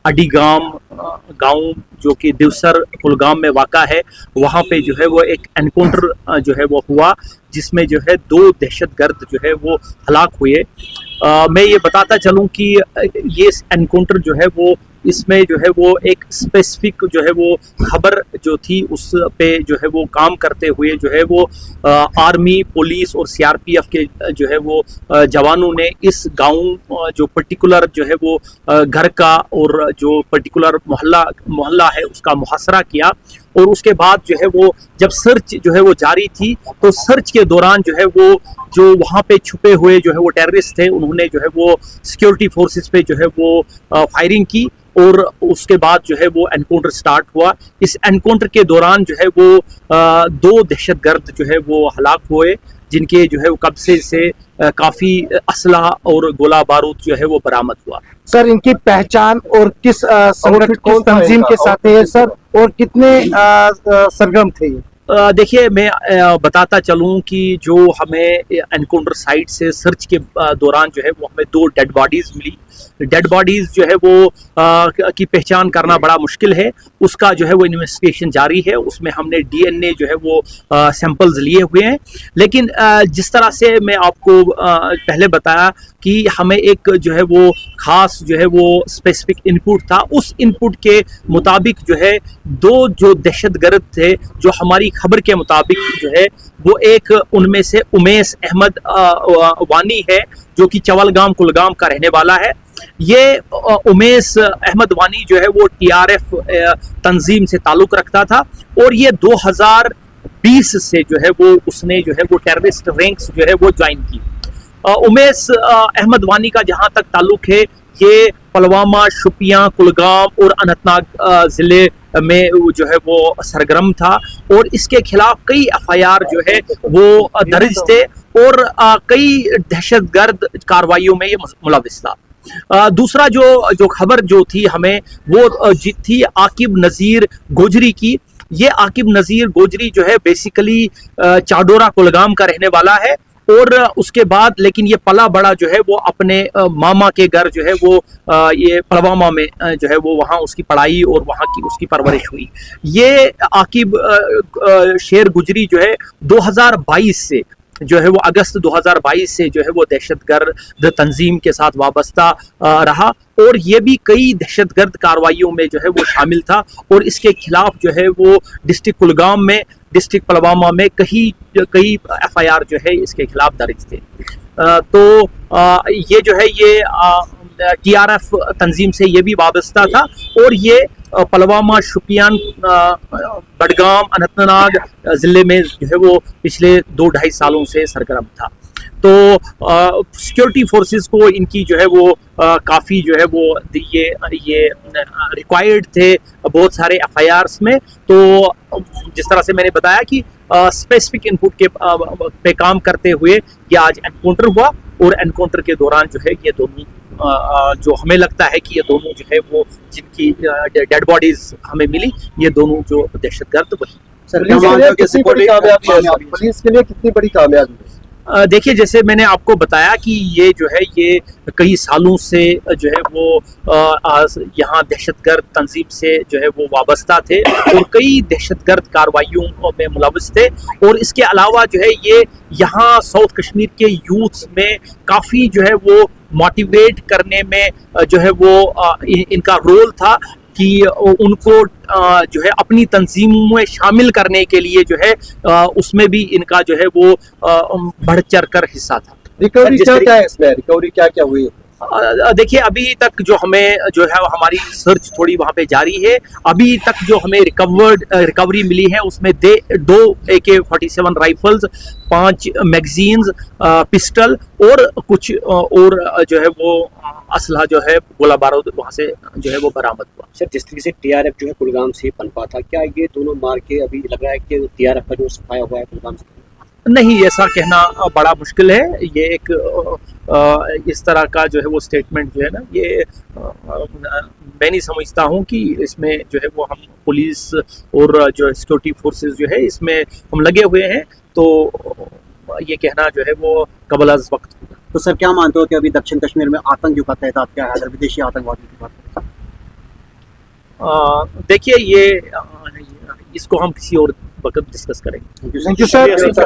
अडीगाम गांव जो कि दिवसर कुलगाम में वाक़ा है, वहाँ पे जो है वो एक एनकाउंटर जो है वो हुआ, जिसमें जो है 2 दहशतगर्द जो है वो हलाक हुए। मैं ये बताता चलूँ कि ये एनकाउंटर जो है वो, इसमें जो है वो एक स्पेसिफिक जो है वो खबर जो थी उस पे जो है वो काम करते हुए जो है वो आर्मी, पुलिस और सीआरपीएफ के जो है वो जवानों ने इस गांव जो पर्टिकुलर जो है वो घर का और जो पर्टिकुलर मोहल्ला है उसका मुहासरा किया। और उसके बाद जो है वो जब सर्च जो है वो जारी थी, तो सर्च के दौरान जो है वो जो वहाँ पे छुपे हुए जो है वो टेररिस्ट थे, उन्होंने जो है वो सिक्योरिटी फोर्सेस पे जो है वो फायरिंग की और उसके बाद जो है वो एनकाउंटर स्टार्ट हुआ। इस एनकाउंटर के दौरान जो है वो 2 दहशतगर्द जो है वो हलाक हुए, जिनके जो है वो कब्जे से काफ़ी असलहा और गोला बारूद जो है वो बरामद हुआ। सर, इनकी पहचान और किस संगठन, किस तंजीम के साथ है सर, और कितने सरगर्म थे ये? देखिए, मैं बताता चलूं कि जो हमें एनकाउंटर साइट से सर्च के दौरान जो है वो हमें 2 डेड बॉडीज़ मिली। डेड बॉडीज़ जो है वो की पहचान करना बड़ा मुश्किल है, उसका जो है वो इन्वेस्टिगेशन जारी है। उसमें हमने डीएनए जो है वो सैंपल्स लिए हुए हैं। लेकिन जिस तरह से मैं आपको पहले बताया कि हमें एक जो है वो ख़ास जो है वो स्पेसिफिक इनपुट था, उस इनपुट के मुताबिक जो है 2 जो दहशतगर्द थे, जो हमारी खबर के मुताबिक जो है वो, एक उनमें से उमेश अहमद वानी है जो कि चवलगाम कुलगाम का रहने वाला है। ये उमेश अहमद वानी जो है वो टीआरएफ तंजीम से ताल्लुक़ रखता था और ये 2020 से जो है वो उसने जो है वो टेररिस्ट रैंक्स जो है वो ज्वाइन की। उमेश अहमद वानी का जहाँ तक ताल्लुक़ है, ये पुलवामा, शोपियां, कुलगाम और अनंतनाग ज़िले में जो है वो सरगर्म था और इसके खिलाफ कई एफआईआर जो है वो दर्ज थे और कई दहशतगर्द कार्रवाइयों में ये मुलविस था। दूसरा जो खबर जो थी हमें, वो थी आकिब नज़ीर गोजरी की। ये आकिब नज़ीर गोजरी जो है बेसिकली चाडोरा कुलगाम का रहने वाला है और उसके बाद लेकिन ये पला बड़ा जो है वो अपने मामा के घर जो है वो ये पुलवामा में जो है वो वहाँ उसकी पढ़ाई और वहाँ की उसकी परवरिश हुई। ये आकिब शेर गुजरी जो है 2022 से जो है वो अगस्त 2022 से जो है वो दहशतगर्द तंजीम के साथ वाबस्ता रहा और ये भी कई दहशतगर्द कार्रवाइयों में जो है वो शामिल था और इसके खिलाफ जो है वो डिस्ट्रिक्ट कुलगाम में, डिस्ट्रिक्ट पुलवामा में कई एफआईआर जो है इसके खिलाफ दर्ज थे। तो ये जो है ये टीआरएफ तंजीम से ये भी वाबस्ता था और ये पुलवामा, शोपियान, बडगाम, अनंतनाग ज़िले में जो है वो पिछले 2-2.5 सालों से सरगर्म था। तो सिक्योरिटी फोर्सेस को इनकी जो है वो काफ़ी जो है वो ये रिक्वायर्ड थे बहुत सारे एफआईआर्स में। तो जिस तरह से मैंने बताया कि स्पेसिफिक इनपुट के पे काम करते हुए ये आज एनकाउंटर हुआ और एनकाउंटर के दौरान जो है ये दोनों जो हमें लगता है कि ये दोनों जो है वो जिनकी डेड बॉडीज हमें मिली, ये दोनों जो दहशतगर्द वही। पुलिस के लिए कितनी बड़ी कामयाबी है? देखिए, जैसे मैंने आपको बताया कि ये जो है ये कई सालों से जो है वो यहाँ दहशतगर्द तंजीम से जो है वो वाबस्ता थे और कई दहशतगर्द कार्रवाइयों में मुलविस थे और इसके अलावा जो है ये यहाँ साउथ कश्मीर के यूथ में काफ़ी जो है वो मोटिवेट करने में जो है वो इनका रोल था कि उनको जो है अपनी तंजीम में शामिल करने के लिए जो है उसमें भी इनका जो है वो बढ़ चढ़ कर हिस्सा था। रिकवरी क्या है इसमें? रिकवरी क्या हुई? देखिए, अभी तक जो हमें जो है हमारी सर्च थोड़ी वहाँ पे जारी है। अभी तक जो हमें रिकवरी मिली है उसमें 2 AK-47 राइफल्स, 5 मैगजीन्स, पिस्टल और कुछ और जो है वो असलहा जो है गोला बारूद वहाँ से जो है वो बरामद हुआ। सर, जिस तरीके से टीआरएफ जो है कुलगाम से पनपा था, क्या ये दोनों मार के अभी लग रहा है कि टीआरएफ का जो सफाया हुआ है कुलगाम से? नहीं, ऐसा कहना बड़ा मुश्किल है। ये एक इस तरह का जो है वो स्टेटमेंट जो है ना, ये मैं नहीं समझता हूँ कि इसमें जो है वो हम पुलिस और जो सिक्योरिटी फोर्सेस जो है इसमें हम लगे हुए हैं, तो ये कहना जो है वो कबल अज़ वक्त होगा। तो सर, क्या मानते हो कि अभी दक्षिण कश्मीर में आतंक जो का तहदाद क्या है अगर विदेशी आतंकवादियों की बात करें? देखिए ये इसको हम किसी और वक्त डिस्कस करेंगे। Thank you sir.